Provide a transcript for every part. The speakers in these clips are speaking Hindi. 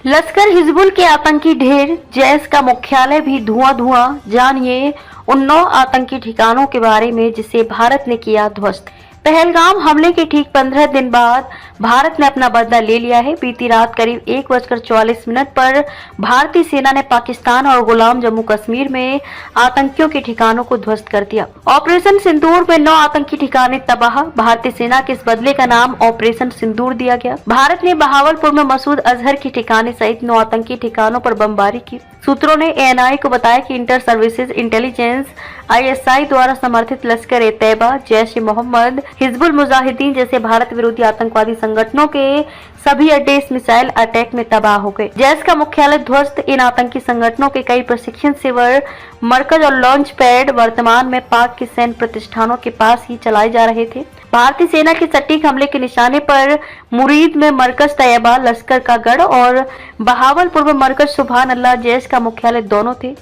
लश्कर हिजबुल के आतंकी ढेर, जैश का मुख्यालय भी धुआं। जानिए उन 9 आतंकी ठिकानों के बारे में जिसे भारत ने किया ध्वस्त। पहलगाम हमले के ठीक 15 दिन बाद भारत ने अपना बदला ले लिया है। बीती रात करीब 1:44 पर भारतीय सेना ने पाकिस्तान और गुलाम जम्मू कश्मीर में आतंकियों के ठिकानों को ध्वस्त कर दिया। ऑपरेशन सिंदूर में 9 आतंकी ठिकाने तबाह। भारतीय सेना के इस बदले का नाम ऑपरेशन सिंदूर दिया गया। भारत ने बहावलपुर में मसूद अजहर के ठिकाने सहित 9 आतंकी ठिकानों पर बमबारी की। सूत्रों ने ANI को बताया कि इंटर सर्विसेज इंटेलिजेंस ISI द्वारा समर्थित लश्कर-ए-तैयबा, जैश-ए-मोहम्मद, हिजबुल मुजाहिदीन जैसे भारत विरोधी आतंकवादी संगठनों के सभी अड्डे इस मिसाइल अटैक में तबाह हो गए। जैश का मुख्यालय ध्वस्त। इन आतंकी संगठनों के कई प्रशिक्षण शिविर, मरकज और लॉन्च पैड वर्तमान में पाक के सैन्य प्रतिष्ठानों के पास ही चलाए जा रहे थे। भारतीय सेना के सटीक हमले के निशाने पर मुरीद में मरकज तैयबा, लश्कर का गढ़ और बहावलपुर में मरकज सुभान अल्लाह, जैश का मुख्यालय दोनों थे।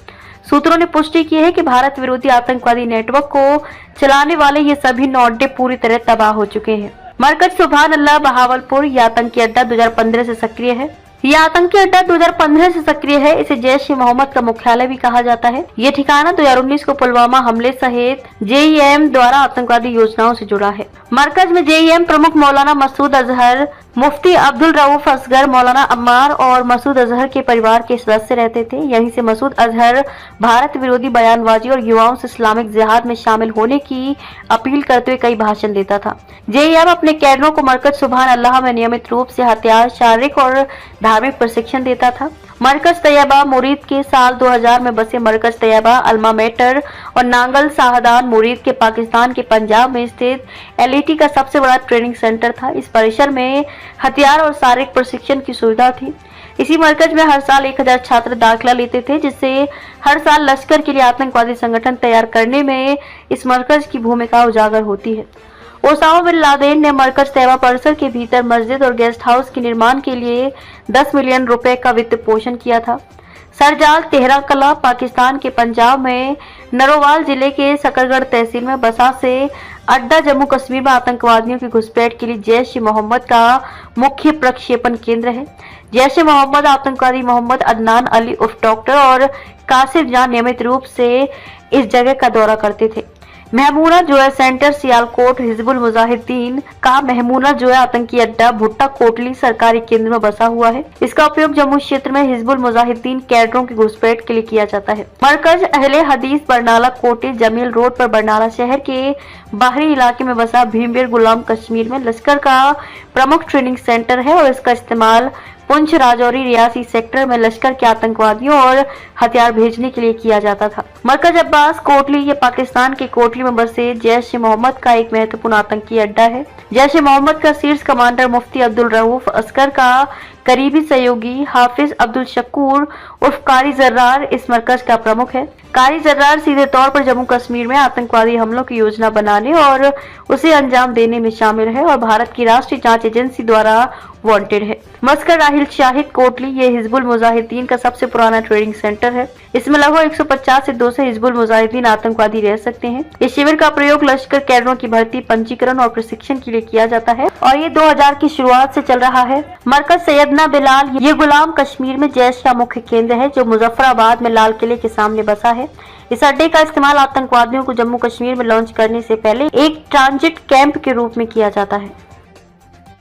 सूत्रों ने पुष्टि की है कि भारत विरोधी आतंकवादी नेटवर्क को चलाने वाले ये सभी 9 अड्डे पूरी तरह तबाह हो चुके हैं। मरकज सुभान अल्लाह बहावलपुर, यह आतंकी अड्डा 2015 से सक्रिय है। यह आतंकी अड्डा 2015 से सक्रिय है। इसे जैश-ए-मोहम्मद का मुख्यालय भी कहा जाता है। ये ठिकाना 2019 को पुलवामा हमले सहित JEM द्वारा आतंकवादी योजनाओं से जुड़ा है। मरकज में JEM प्रमुख मौलाना मसूद अजहर, मुफ्ती अब्दुल रऊफ असगर, मौलाना अम्मार और मसूद अजहर के परिवार के सदस्य रहते थे। यहीं से मसूद अजहर भारत विरोधी बयानबाजी और युवाओं से इस्लामिक जिहाद में शामिल होने की अपील करते हुए कई भाषण देता था। JEM अपने कैडरों को मरकज सुभान अल्लाह में नियमित रूप से हथियार, शारीरिक और धार्मिक प्रशिक्षण देता था। मरकज तैयबा मुरीद के साल 2000 में बसे मरकज तैयबा, अल्मा मेटर और नांगल साहदान मुरीद के पाकिस्तान के पंजाब में स्थित LET का सबसे बड़ा ट्रेनिंग सेंटर था। इस परिसर में हथियार और शारीरिक प्रशिक्षण की सुविधा थी। इसी मरकज में हर साल 1000 छात्र दाखिला लेते थे, जिससे हर साल लश्कर के लिए आतंकवादी संगठन तैयार करने में इस मरकज की भूमिका उजागर होती है। ओसामा बिन लादेन ने मरकज तैयबा परिसर के भीतर मस्जिद और गेस्ट हाउस के निर्माण के लिए 10 मिलियन रुपए का वित्त पोषण किया था। सरजाल तेहरा कला पाकिस्तान के पंजाब में नरोवाल जिले के सकरगढ़ तहसील में बसा से अड्डा जम्मू कश्मीर में आतंकवादियों की घुसपैठ के लिए जैश-ए-मोहम्मद का मुख्य प्रक्षेपण केंद्र है। जैश-ए-मोहम्मद आतंकवादी मोहम्मद अदनान अली उर्फ डॉक्टर और कासिम जान नियमित रूप से इस जगह का दौरा करते थे। महमूना जोया सेंटर सियालकोट, हिजबुल मुजाहिदीन का महमूना जोया आतंकी अड्डा भुट्टा कोटली सरकारी केंद्र में बसा हुआ है। इसका उपयोग जम्मू क्षेत्र में हिजबुल मुजाहिदीन कैडरों की घुसपैठ के लिए किया जाता है। मरकज अहले हदीस बरनाला कोटे जमील रोड पर बरनाला शहर के बाहरी इलाके में बसा भीमबेर गुलाम कश्मीर में लश्कर का प्रमुख ट्रेनिंग सेंटर है और इसका इस्तेमाल पुंछ राजौरी रियासी सेक्टर में लश्कर के आतंकवादियों और हथियार भेजने के लिए किया जाता था। मरकज अब्बास कोटली, ये पाकिस्तान के कोटली में बसे जैश-ए-मोहम्मद का एक महत्वपूर्ण आतंकी अड्डा है। जैश-ए-मोहम्मद का शीर्ष कमांडर मुफ्ती अब्दुल रऊफ असगर का करीबी सहयोगी हाफिज अब्दुल शकूर उर्फ कारी जर्रार इस मरकज का प्रमुख है। कारी जर्रार सीधे तौर पर जम्मू कश्मीर में आतंकवादी हमलों की योजना बनाने और उसे अंजाम देने में शामिल है और भारत की राष्ट्रीय जांच एजेंसी द्वारा वांटेड है। मस्कर राहिल शाहिद कोटली, ये हिजबुल मुजाहिदीन का सबसे पुराना ट्रेनिंग सेंटर है। इसमें लगभग 150 से 200 हिजबुल मुजाहिदीन आतंकवादी रह सकते हैं। इस शिविर का प्रयोग लश्कर कैडरों की भर्ती, पंजीकरण और प्रशिक्षण के लिए किया जाता है और ये 2000 की शुरुआत से चल रहा है। मरकज सैयदना बिलाल, ये गुलाम कश्मीर में जैश का मुख्य केंद्र है जो मुजफ्फराबाद में लाल किले के सामने बसा है। इस अड्डे का इस्तेमाल आतंकवादियों को जम्मू कश्मीर में लॉन्च करने से पहले एक ट्रांजिट कैंप के रूप में किया जाता है।